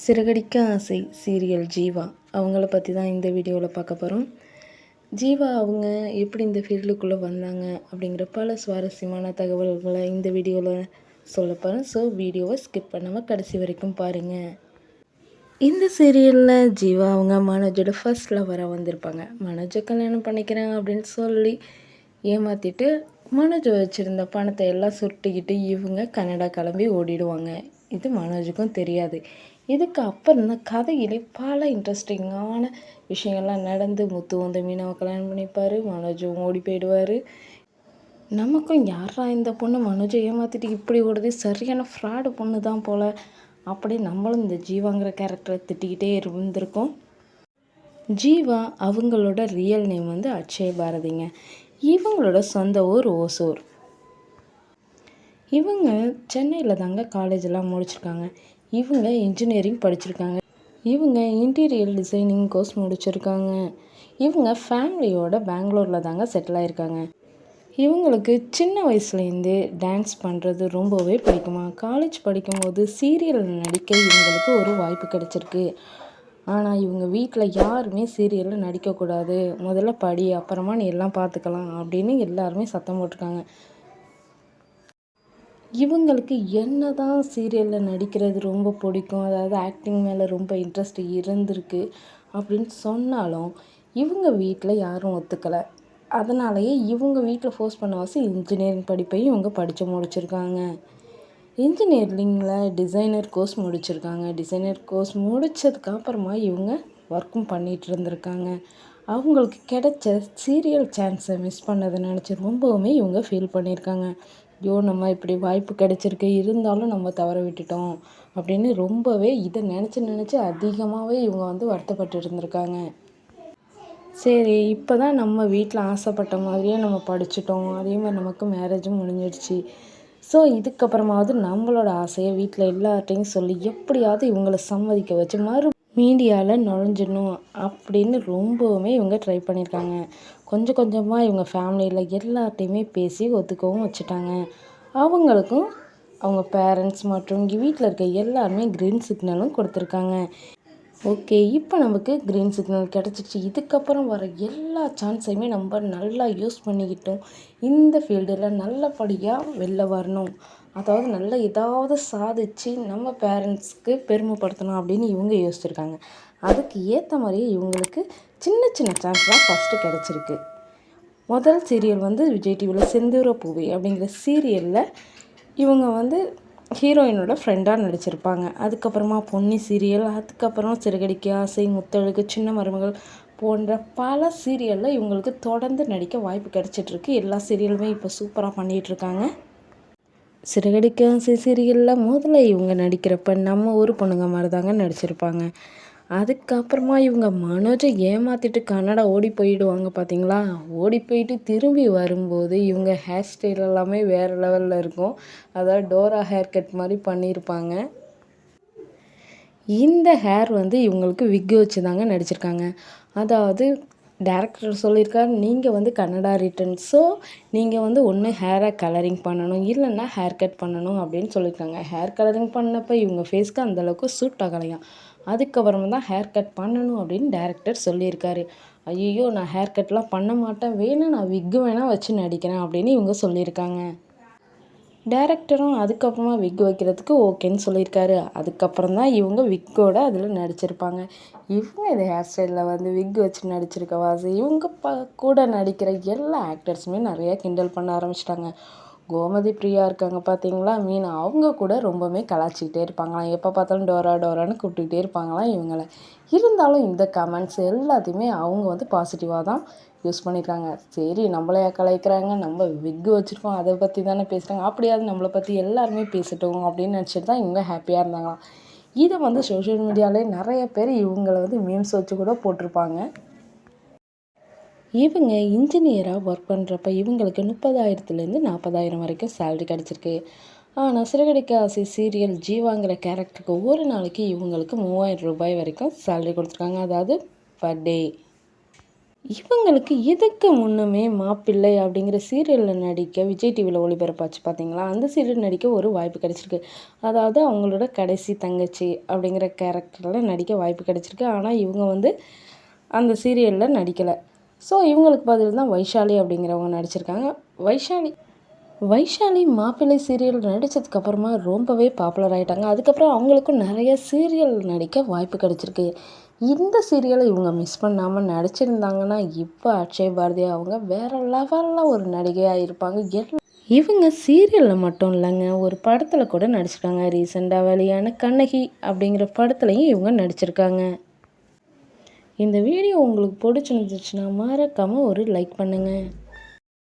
சிறகடிக்க ஆசை சீரியல் ஜீவா அவங்கள பற்றி தான் இந்த வீடியோவில் பார்க்க போகிறோம். ஜீவா அவங்க எப்படி இந்த ஃபீல்டுக்குள்ளே வந்தாங்க அப்படிங்கிற பல சுவாரஸ்யமான தகவல்களை இந்த வீடியோவில் சொல்ல போகிறேன். ஸோ வீடியோவை ஸ்கிப் பண்ணாமல் கடைசி வரைக்கும் பாருங்கள். இந்த சீரியலில் ஜீவா அவங்க மனோஜோட ஃபர்ஸ்ட் லவராக வந்திருப்பாங்க. மனோஜை கல்யாணம் பண்ணிக்கிறேன் அப்படின்னு சொல்லி ஏமாற்றிட்டு மனோஜ் வச்சுருந்த பணத்தை எல்லாம் சுருட்டிக்கிட்டு இவங்க கனடா கிளம்பி ஓடிடுவாங்க. இது மனோஜுக்கும் தெரியாது. இதுக்கு அப்புறம் தான் கதையிலே பல இன்ட்ரெஸ்டிங்கான விஷயங்கள்லாம் நடந்து முத்து வந்து மீனாவை கல்யாணம் பண்ணிப்பார். மனோஜும் ஓடி போயிடுவார். நமக்கும் யாரா இந்த பொண்ணு மனோஜை ஏமாற்றிட்டு இப்படி ஓடுது, சரியான ஃப்ராடு பொண்ணு தான் போல் அப்படி நம்மளும் இந்த ஜீவாங்கிற கேரக்டரை திட்டிக்கிட்டே இருந்திருக்கோம். ஜீவா அவங்களோட ரியல் நேம் வந்து அக்ஷய பாரதிங்க. இவங்களோட சொந்த ஊர் ஓசூர். இவங்க சென்னையில் தாங்க காலேஜெல்லாம் முடிச்சிருக்காங்க. இவங்க இன்ஜினியரிங் படிச்சிருக்காங்க. இவங்க இன்டீரியர் டிசைனிங் கோர்ஸ் முடிச்சிருக்காங்க. இவங்க ஃபேமிலியோட பெங்களூரில் தாங்க செட்டில் ஆகிருக்காங்க. இவங்களுக்கு சின்ன வயசுலேருந்தே டான்ஸ் பண்ணுறது ரொம்பவே பிடிக்குமா. காலேஜ் படிக்கும்போது சீரியலில் நடிக்க இவங்களுக்கு ஒரு வாய்ப்பு கிடச்சிருக்கு. ஆனால் இவங்க வீட்டில் யாருமே சீரியலில் நடிக்கக்கூடாது, முதல்ல படி அப்புறமா நீ எல்லாம் பார்த்துக்கலாம் அப்படின்னு எல்லாருமே சத்தம் போட்டிருக்காங்க. இவங்களுக்கு என்ன தான் சீரியலில் நடிக்கிறது ரொம்ப பிடிக்கும், அதாவது ஆக்டிங் மேலே ரொம்ப இன்ட்ரெஸ்ட் இருந்திருக்கு அப்படின்னு சொன்னாலும் இவங்க வீட்டில் யாரும் ஒத்துக்கலை. அதனாலேயே இவங்க வீட்டில் ஃபோர்ஸ் பண்ண வாசி இன்ஜினியரிங் படிப்பையும் இவங்க படித்து முடிச்சிருக்காங்க. இன்ஜினியரிங்கில் டிசைனர் கோர்ஸ் முடிச்சிருக்காங்க. டிசைனர் கோர்ஸ் முடித்ததுக்கப்புறமா இவங்க ஒர்க்கும் பண்ணிகிட்டு இருந்திருக்காங்க. அவங்களுக்கு கிடைச்ச சீரியல் சான்ஸை மிஸ் பண்ணதை நினச்சி ரொம்பவுமே இவங்க ஃபீல் பண்ணியிருக்காங்க. ஐயோ, நம்ம இப்படி வாய்ப்பு கிடைச்சிருக்கு, இருந்தாலும் நம்ம தவற விட்டுட்டோம் அப்படின்னு ரொம்பவே இதை நினச்சி அதிகமாகவே இவங்க வந்து வருத்தப்பட்டு இருந்திருக்காங்க. சரி, இப்போ தான் நம்ம வீட்டில் ஆசைப்பட்ட மாதிரியே நம்ம படிச்சிட்டோம், அதே மாதிரி நமக்கு மேரேஜும் முடிஞ்சிடுச்சு. ஸோ இதுக்கப்புறமாவது நம்மளோட ஆசையை வீட்டில் எல்லார்ட்டையும் சொல்லி எப்படியாவது இவங்களை சம்மதிக்க வச்சு மீடியாவில் நுழைஞ்சிடணும் அப்படின்னு ரொம்பவுமே இவங்க ட்ரை பண்ணியிருக்காங்க. கொஞ்சம் கொஞ்சமாக இவங்க ஃபேமிலியில் எல்லார்ட்டையுமே பேசி ஒத்துக்கவும் வச்சுட்டாங்க. அவங்களுக்கும் அவங்க பேரண்ட்ஸ் மற்றும் இங்கே வீட்டில் இருக்க எல்லாருமே க்ரீன் சிக்னலும் கொடுத்துருக்காங்க. ஓகே, இப்போ நமக்கு க்ரீன் சிக்னல் கிடச்சிச்சு. இதுக்கப்புறம் வர எல்லா சான்ஸையுமே நம்ம நல்லா யூஸ் பண்ணிக்கிட்டோம். இந்த ஃபீல்டில் நல்லபடியாக வெளில வரணும், அதாவது நல்லா ஏதாவது சாதித்து நம்ம பேரண்ட்ஸ்க்கு பெருமைப்படுத்தணும் அப்படின்னு இவங்க யோசிச்சுருக்காங்க. அதுக்கு ஏற்ற மாதிரியே இவங்களுக்கு சின்ன சின்ன சான்ஸ் தான் ஃபஸ்ட்டு கிடச்சிருக்கு. முதல் சீரியல் வந்து விஜய் டிவியில் செந்தூர பூவே அப்படிங்கிற சீரியலில் இவங்க வந்து ஹீரோயினோட ஃப்ரெண்டாக நடிச்சிருப்பாங்க. அதுக்கப்புறமா பொன்னி சீரியல், அதுக்கப்புறம் சிறகடிக்க ஆசை, முத்தழகு, சின்ன மருமகள் போன்ற பல சீரியலில் இவங்களுக்கு தொடர்ந்து நடிக்க வாய்ப்பு கிடச்சிட்ருக்கு. எல்லா சீரியலுமே இப்போ சூப்பராக பண்ணிகிட்ருக்காங்க. சிறகடிக்க ஆசை சீரியலில் முதல்ல இவங்க நடிக்கிறப்ப நம்ம ஊர் பொண்ணுங்க மாதிரி தாங்க நடிச்சிருப்பாங்க. அதுக்கப்புறமா இவங்க மனோஜை ஏமாற்றிட்டு கன்னடா ஓடி போயிடுவாங்க பார்த்தீங்களா. ஓடி போயிட்டு திரும்பி வரும்போது இவங்க ஹேர் ஸ்டைல் எல்லாமே வேறு லெவலில் இருக்கும். அதாவது டோரா ஹேர் கட் மாதிரி பண்ணியிருப்பாங்க. இந்த ஹேர் வந்து இவங்களுக்கு விக்கு வச்சு தாங்க நடிச்சிருக்காங்க. அதாவது டேரக்டர் சொல்லியிருக்காரு, நீங்கள் வந்து கன்னடா ரிட்டன், ஸோ நீங்கள் வந்து ஒன்று ஹேரை கலரிங் பண்ணணும், இல்லைன்னா ஹேர் கட் பண்ணணும் அப்படின்னு சொல்லியிருக்காங்க. ஹேர் கலரிங் பண்ணப்போ இவங்க ஃபேஸ்க்கு அந்தளவுக்கு சூட் ஆகலையாம். அதுக்கப்புறமா தான் ஹேர் கட் பண்ணணும் அப்படின்னு டேரக்டர் சொல்லியிருக்காரு. ஐயோ, நான் ஹேர் கட்லாம் பண்ண மாட்டேன், வேணால் நான் விக்கு வேணால் வச்சு நடிக்கிறேன் அப்படின்னு இவங்க சொல்லியிருக்காங்க. டேரக்டரும் அதுக்கப்புறமா விக் வைக்கிறதுக்கு ஓகேன்னு சொல்லியிருக்காரு. அதுக்கப்புறம் தான் இவங்க விக்கோட அதில் நடிச்சிருப்பாங்க. இவங்க இந்த ஹேர் ஸ்டைலில் வந்து விக் வச்சு நடிச்சிருக்க வாசி இவங்க கூட நடிக்கிற எல்லா ஆக்டர்ஸுமே நிறையா கிண்டல் பண்ண ஆரம்பிச்சிட்டாங்க. கோமதி பிரியா இருக்காங்க பார்த்தீங்களா, மீனா, அவங்க கூட ரொம்பவுமே கலாச்சிக்கிட்டே இருப்பாங்களாம். எப்போ பார்த்தாலும் டோரா டோரான்னு கூப்பிட்டுக்கிட்டே இருப்பாங்களாம் இவங்களை. இருந்தாலும் இந்த கமெண்ட்ஸ் எல்லாத்தையுமே அவங்க வந்து பாசிட்டிவாக தான் யூஸ் பண்ணியிருக்காங்க. சரி, நம்மளையா கலாய்க்கிறாங்க, நம்ம விக்கு வச்சுருக்கோம், அதை பற்றி தானே பேசுகிறாங்க, அப்படியாவது நம்மளை பற்றி எல்லாருமே பேசட்டும் அப்படின்னு நினச்சிட்டு தான் இவங்க ஹாப்பியாக இருந்தாங்களாம். இதை வந்து சோஷியல் மீடியாவிலே நிறைய பேர் இவங்களை வந்து மீம்ஸ் வச்சு கூட போட்டிருப்பாங்க. இவங்க இன்ஜினியராக ஒர்க் பண்ணுறப்ப இவங்களுக்கு 30,000 40,000 வரைக்கும் சேலரி கிடச்சிருக்கு. ஆனால் சிறகடிக்க ஆசை சீரியல் ஜீவாங்கிற கேரக்டருக்கு ஒரு நாளைக்கு இவங்களுக்கு 3,000 ரூபாய் வரைக்கும் சேலரி கொடுத்துருக்காங்க, அதாவது பர் டே. இவங்களுக்கு இதுக்கு முன்னமே மாப்பிள்ளை அப்படிங்கிற சீரியலில் நடிக்க விஜய் டிவியில் ஒளிபரப்பாச்சு பார்த்தீங்களா? அந்த சீரியல் நடிக்க ஒரு வாய்ப்பு கிடைச்சிருக்கு. அதாவது அவங்களோட கடைசி தங்கச்சி அப்படிங்கிற கேரக்டரில் நடிக்க வாய்ப்பு கிடைச்சிருக்கு. ஆனால் இவங்க வந்து அந்த சீரியலில் நடிக்கலை. ஸோ இவங்களுக்கு பதில் தான் வைஷாலி அப்படிங்கிறவங்க நடிச்சிருக்காங்க. வைஷாலி மாப்பிள்ளை சீரியல் நடித்ததுக்கப்புறமா ரொம்பவே பாப்புலர் ஆகிட்டாங்க. அதுக்கப்புறம் அவங்களுக்கும் நிறைய சீரியல் நடிக்க வாய்ப்பு கிடச்சிருக்கு. இந்த சீரியலை இவங்க மிஸ் பண்ணாமல் நடிச்சிருந்தாங்கன்னா இப்போ அக்ஷய் பாரதி அவங்க வேறு லெவலில் ஒரு நடிகையாக இருப்பாங்க. இவங்க சீரியலில் மட்டும் இல்லைங்க, ஒரு படத்தில் கூட நடிச்சிருக்காங்க. ரீசெண்டாக வெளியான கண்ணகி அப்படிங்கிற படத்துலையும் இவங்க நடிச்சிருக்காங்க. இந்த வீடியோ உங்களுக்கு பிடிச்சிருந்துச்சுன்னா மறக்காமல் ஒரு லைக் பண்ணுங்கள்.